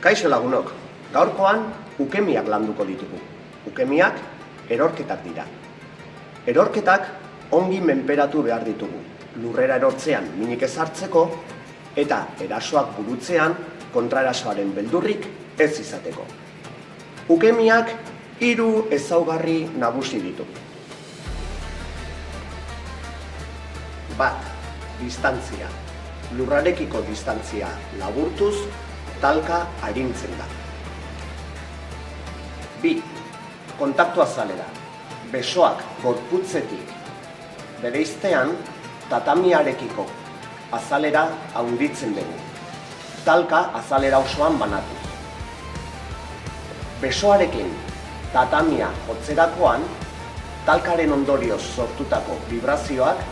Kaixo lagunok, gaurkoan ukemiak landuko ditugu. Ukemiak erorketak dira. Erorketak ongi menperatu behar ditugu, lurrera erortzean minik ezartzeko eta erasoak burutzean kontraerasoaren beldurrik ez izateko. Ukemiak 3 ezaugarri nagusi ditu. 1. Distantzia. Lurrarekiko distantzia laburtuz, talka arintzen da. 2. Kontaktu azalera. Besoak gorputzetik bereiztean tatamiarekiko azalera handitzen dugu. Talka azalera osoan banatuz. Besoarekin tatamia jotzerakoan, talkaren ondorioz sortutako vibrazioak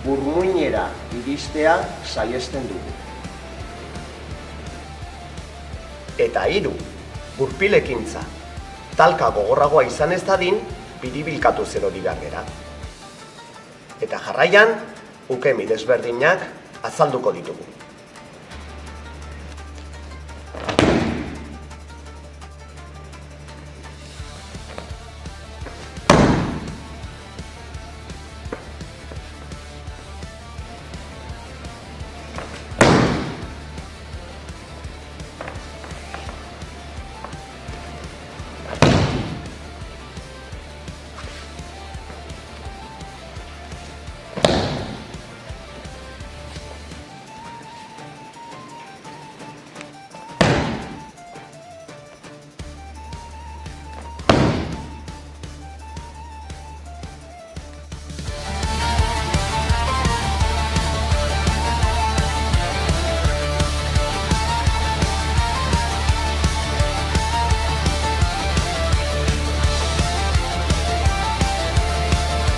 burmuinera iristea saihesten dugu. Eta 3. Gurpilekintza. Talka gogorragoa izan ez dadin, biribilkatu erori behar gera. Eta jarraian, ukemi desberdinak azalduko ditugu.